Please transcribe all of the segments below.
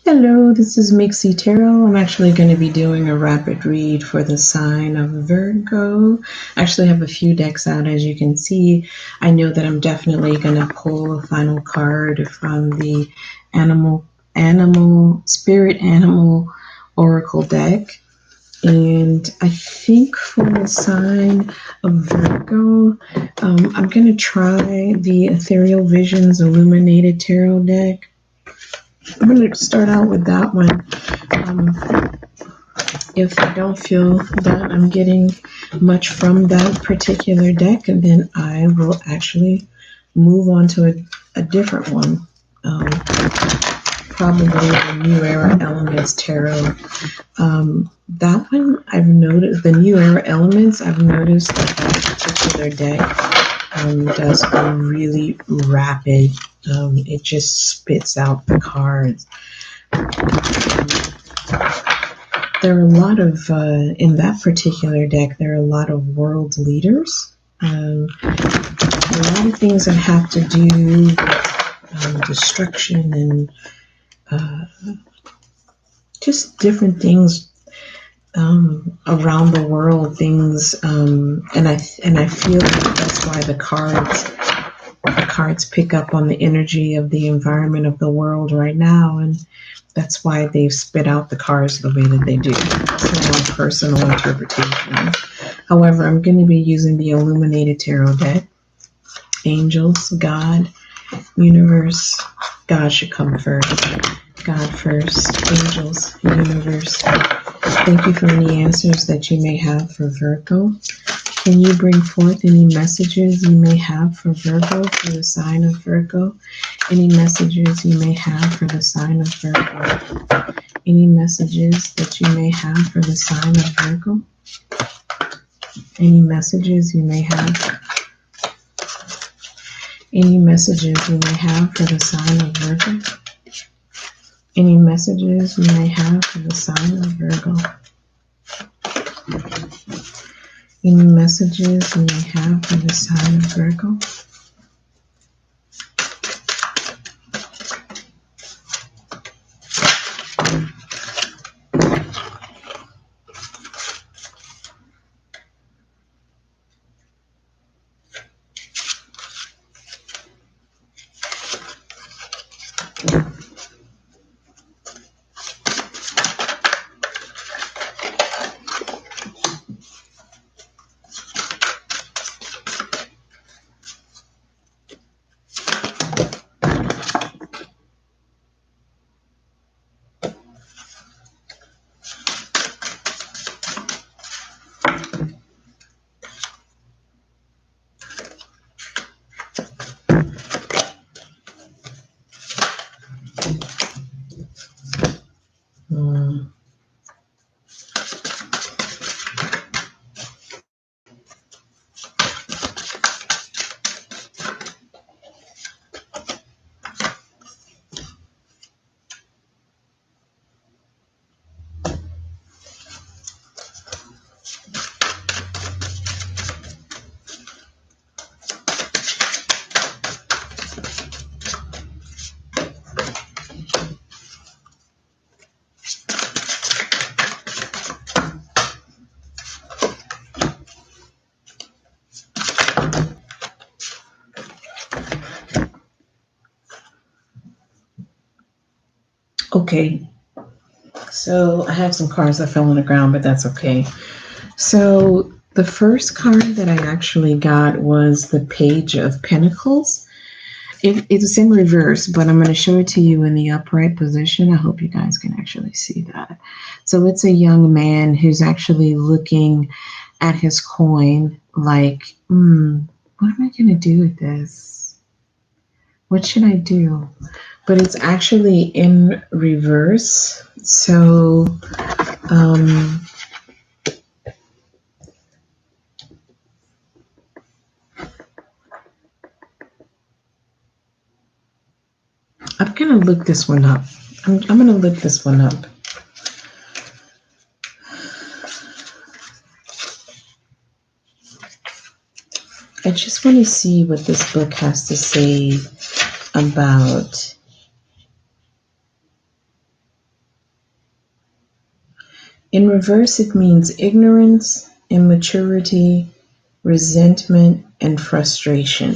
Hello, this is Mixie Tarot. I'm actually going to be doing a rapid read for the sign of Virgo. I actually have a few decks out, as you can see. I know that I'm definitely going to pull a final card from the Spirit Animal Oracle deck. And I think for the sign of Virgo, I'm going to try the Ethereal Visions Illuminated Tarot deck. I'm going to start out with that one. If I don't feel that I'm getting much from that particular deck, then I will actually move on to a different one. Probably the New Era Elements Tarot. That one I've noticed, the New Era Elements, I've noticed that particular deck does a really rapid, it just spits out the cards. There are a lot of, in that particular deck, there are a lot of world leaders. A lot of things that have to do with destruction and just different things around the world. Things, and I feel like that's why the cards pick up on the energy of the environment of the world right now, and that's why they've spit out the cards the way that they do. It's my personal interpretation. However, I'm going to be using the Illuminated Tarot deck. Angels, God, Universe. God should come first. God first. Angels, Universe. Thank you for any answers that you may have for Virgo. Can you bring forth any messages you may have for Virgo, for the sign of Virgo? Any messages you may have for the sign of Virgo? Any messages that you may have for the sign of Virgo? Any messages you may have? Any messages you may have for the sign of Virgo? Any messages you may have for the sign of Virgo? Any messages you may have for the sign of Virgo? Okay, so I have some cards that fell on the ground, but that's okay. So the first card that I actually got was the Page of Pentacles. It's in reverse, but I'm going to show it to you in the upright position. I hope you guys can actually see that. So it's a young man who's actually looking at his coin like, what am I going to do with this? What should I do? But it's actually in reverse. So, I'm going to look this one up. I'm going to look this one up. I just want to see what this book has to say about In reverse, it means ignorance, immaturity, resentment, and frustration.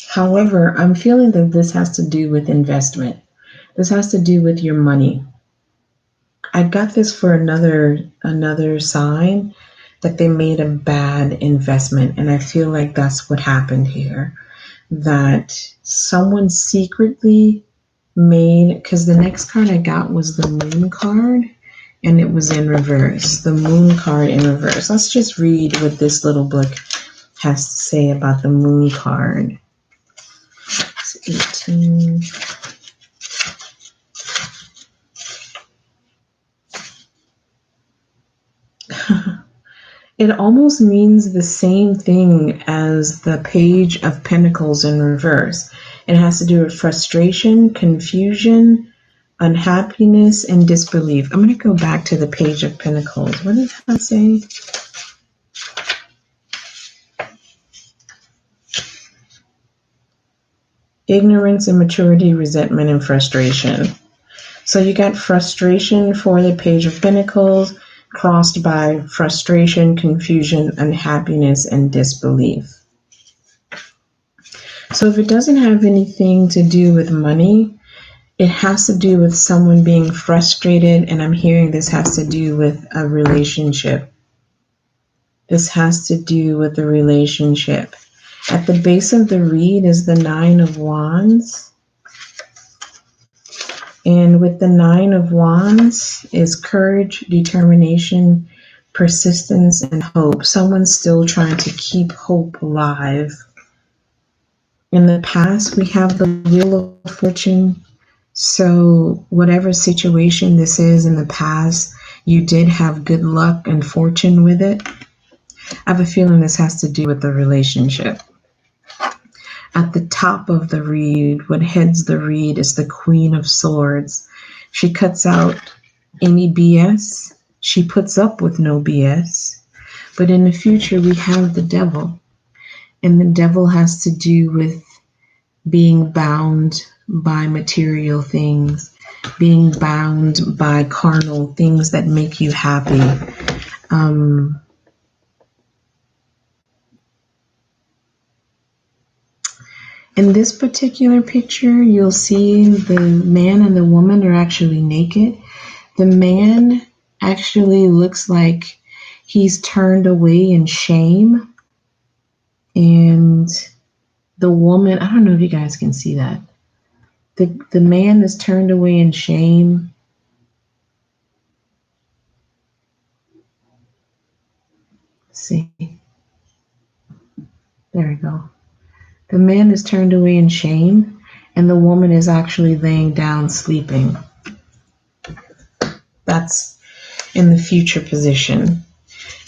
However, I'm feeling that this has to do with investment. This has to do with your money. I got this for another sign that they made a bad investment, and I feel like that's what happened here. That someone secretly made, because the next card I got was the moon card, and it was in reverse. The moon card in reverse. Let's just read what this little book has to say about the moon card. It's 18. It almost means the same thing as the Page of Pentacles in reverse. It has to do with frustration, confusion, unhappiness, and disbelief. I'm going to go back to the Page of Pentacles. What does that say? Ignorance, immaturity, resentment, and frustration. So you got frustration for the Page of Pentacles, crossed by frustration, confusion, unhappiness, and disbelief. So if it doesn't have anything to do with money, it has to do with someone being frustrated, and I'm hearing this has to do with a relationship. This has to do with the relationship. At the base of the reed is the Nine of Wands. And with the Nine of Wands is courage, determination, persistence, and hope. Someone's still trying to keep hope alive. In the past, we have the Wheel of Fortune. So whatever situation this is in the past, you did have good luck and fortune with it. I have a feeling this has to do with the relationship. At the top of the reed, what heads the reed, is the Queen of Swords. She cuts out any BS. She puts up with no BS. But in the future, we have the Devil. And the Devil has to do with being bound by material things, being bound by carnal things that make you happy. In this particular picture, you'll see the man and the woman are actually naked. The man actually looks like he's turned away in shame. And the woman, I don't know if you guys can see that. The man is turned away in shame. Let's see. There we go. The man is turned away in shame, and the woman is actually laying down sleeping. That's in the future position.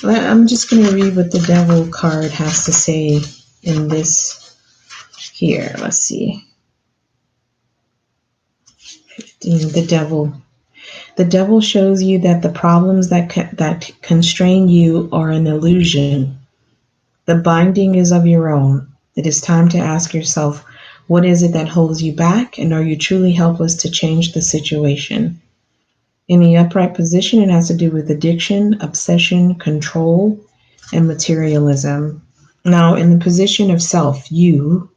I'm just going to read what the Devil card has to say in this here. Let's see. 15. The Devil. The Devil shows you that the problems that constrain you are an illusion. The binding is of your own. It is time to ask yourself, what is it that holds you back, and are you truly helpless to change the situation? In the upright position, it has to do with addiction, obsession, control, and materialism. Now, in the position of self, you,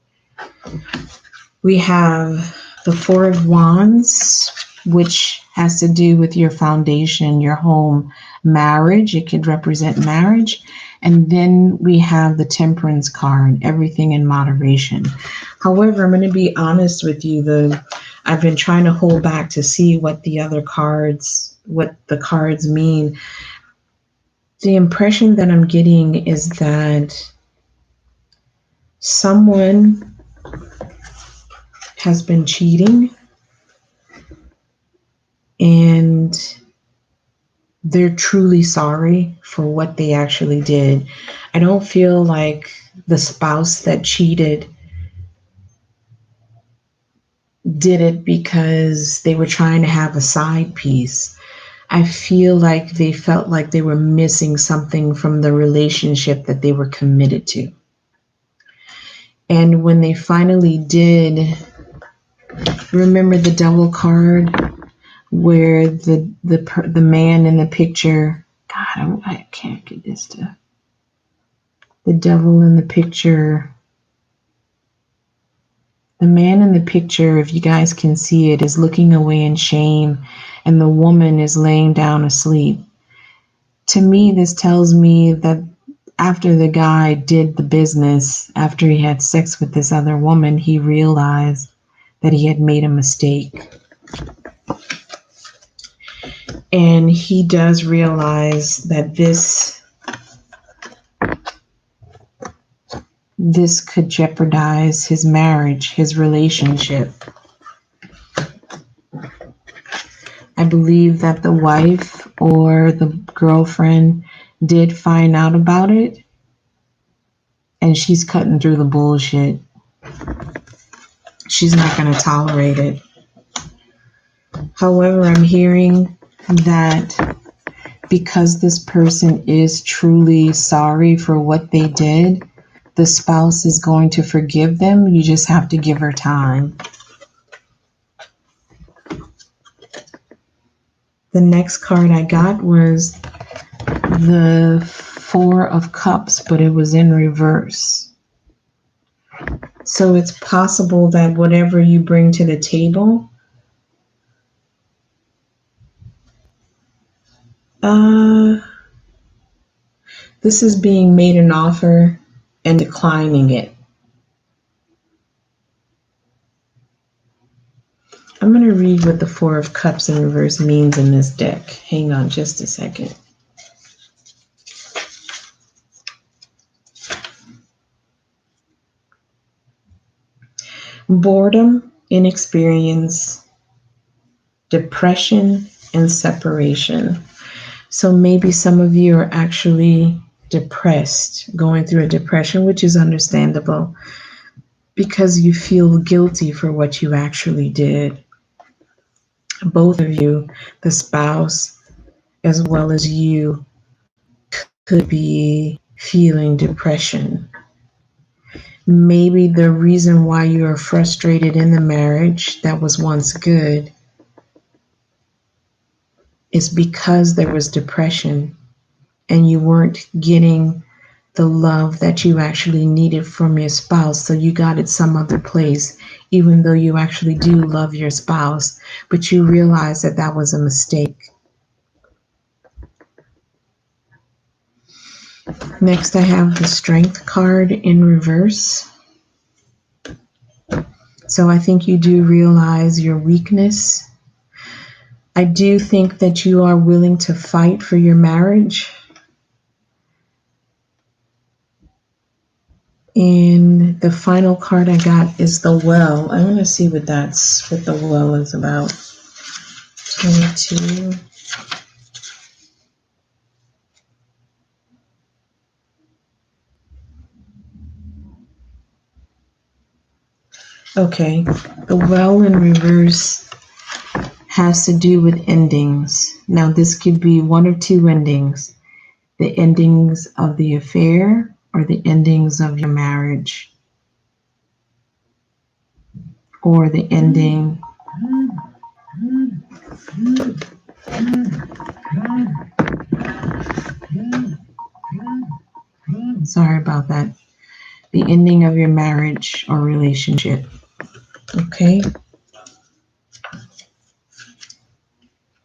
we have the Four of Wands, which has to do with your foundation, your home, marriage. It could represent marriage. And then we have the Temperance card, everything in moderation. However, I'm going to be honest with you. I've been trying to hold back to see what the cards mean. The impression that I'm getting is that someone has been cheating, and they're truly sorry for what they actually did. I don't feel like the spouse that cheated did it because they were trying to have a side piece. I feel like they felt like they were missing something from the relationship that they were committed to. And when they finally did, remember the Devil card? where the man in the picture, God, I can't get this to, the devil in the picture, the man in the picture, if you guys can see it, is looking away in shame, and the woman is laying down asleep. To me, this tells me that after the guy did the business, after he had sex with this other woman, he realized that he had made a mistake. And he does realize that this could jeopardize his marriage, his relationship. I believe that the wife or the girlfriend did find out about it, and she's cutting through the bullshit. She's not going to tolerate it. However, I'm hearing that because this person is truly sorry for what they did, the spouse is going to forgive them. You just have to give her time. The next card I got was the Four of Cups, but it was in reverse. So it's possible that whatever you bring to the table, this is being made an offer and declining it. I'm going to read what the Four of Cups in reverse means in this deck. Hang on just a second. Boredom, inexperience, depression, and separation. So maybe some of you are actually depressed, going through a depression, which is understandable because you feel guilty for what you actually did. Both of you, the spouse as well as you, could be feeling depression. Maybe the reason why you are frustrated in the marriage that was once good is because there was depression and you weren't getting the love that you actually needed from your spouse, so you got it some other place, even though you actually do love your spouse, but you realize that that was a mistake. Next, I have the Strength card in reverse. So I think you do realize your weakness. I do think that you are willing to fight for your marriage. And the final card I got is the Well. I want to see what the Well is about. 22. Okay, the Well in reverse has to do with endings. Now, this could be one or two endings. The endings of the affair or the endings of your marriage. Or the ending sorry about that. The ending of your marriage or relationship. Okay.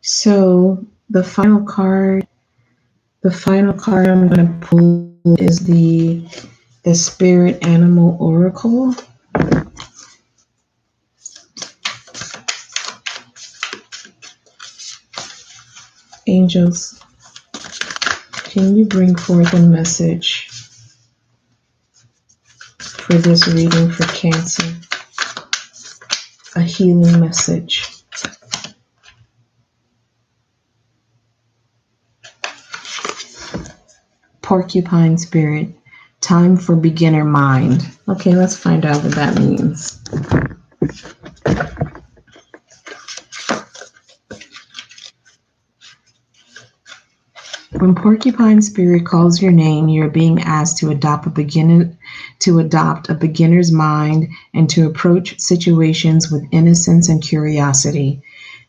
So the final card I'm going to pull is the Spirit Animal Oracle. Angels, can you bring forth a message for this reading for Cancer? A healing message. Porcupine Spirit, time for beginner mind. Okay, let's find out what that means. When Porcupine Spirit calls your name, you're being asked to adopt a beginner's mind and to approach situations with innocence and curiosity.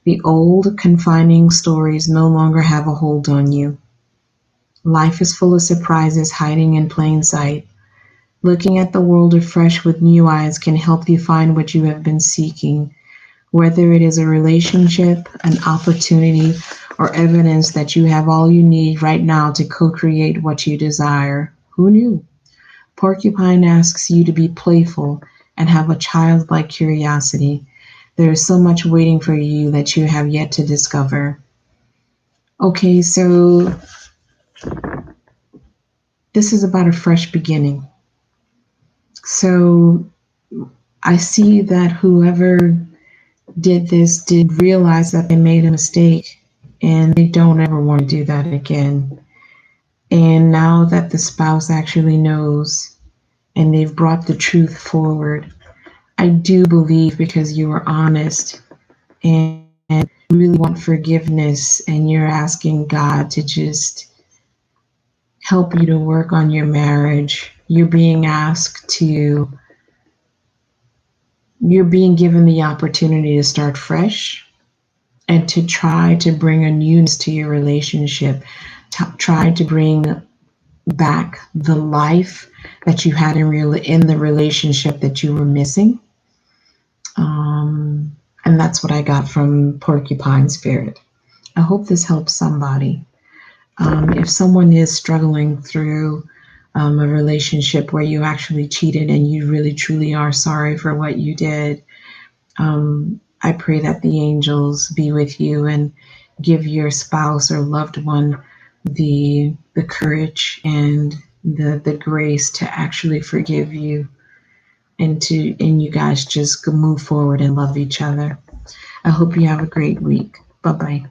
The old, confining stories no longer have a hold on you. Life is full of surprises hiding in plain sight. Looking at the world afresh with new eyes can help you find what you have been seeking, whether it is a relationship, an opportunity, or evidence that you have all you need right now to co-create what you desire. Who knew? Porcupine asks you to be playful and have a childlike curiosity. There is so much waiting for you that you have yet to discover. Okay, so this is about a fresh beginning. So I see that whoever did this did realize that they made a mistake and they don't ever want to do that again. And now that the spouse actually knows and they've brought the truth forward, I do believe because you were honest and really want forgiveness and you're asking God to just help you to work on your marriage. You're being given the opportunity to start fresh and to try to bring a newness to your relationship, to try to bring back the life that you had in the relationship that you were missing. And that's what I got from Porcupine Spirit. I hope this helps somebody. If someone is struggling through a relationship where you actually cheated and you really truly are sorry for what you did, I pray that the angels be with you and give your spouse or loved one the courage and the grace to actually forgive you and you guys just move forward and love each other. I hope you have a great week. Bye bye.